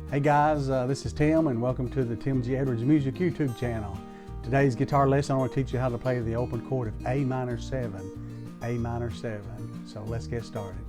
Hey guys, this is Tim and welcome to the Tim G. Edwards Music YouTube channel. Today's guitar lesson, I want to teach you how to play the open chord of A minor 7. A minor 7. So let's get started.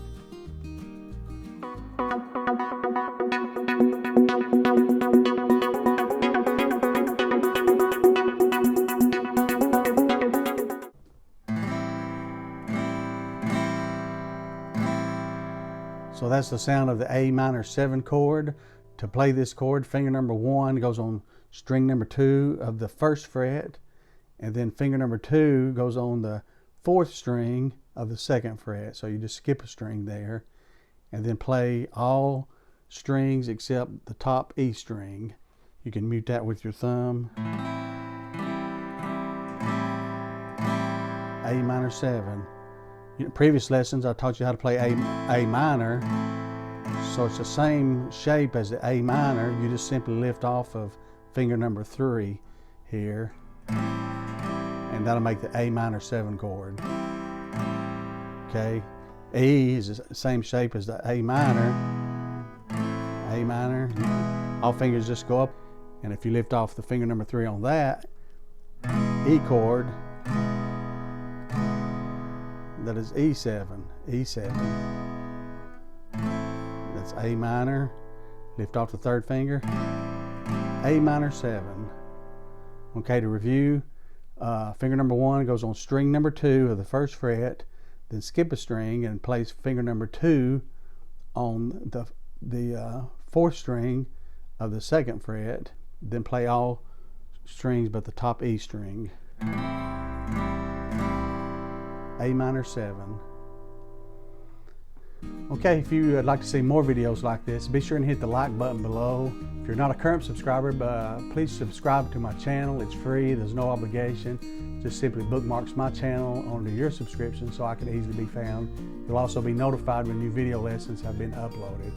So that's the sound of the A minor 7 chord. To play this chord, finger number 1 goes on string number 2 of the 1st fret, and then finger number 2 goes on the 4th string of the 2nd fret. So you just skip a string there, and then play all strings except the top E string. You can mute that with your thumb. A minor 7. In previous lessons, I taught you how to play A minor. So it's the same shape as the A minor. You just simply lift off of finger number 3 here, and that'll make the A minor 7 chord. Okay, E is the same shape as the A minor. A minor, all fingers just go up, and if you lift off the finger number 3 on that E chord, that is E7. E7. That's A minor. Lift off the 3rd finger. A minor 7. Okay, to review, finger number 1 goes on string number 2 of the 1st fret, then skip a string and place finger number 2 on the 4th string of the 2nd fret, then play all strings but the top E string. A minor 7. Okay, if you would like to see more videos like this, be sure and hit the like button below. If you're not a current subscriber, please subscribe to my channel. It's free, there's no obligation. Just simply bookmarks my channel onto your subscription so I can easily be found. You'll also be notified when new video lessons have been uploaded.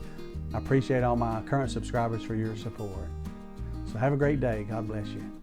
I appreciate all my current subscribers for your support. So have a great day. God bless you.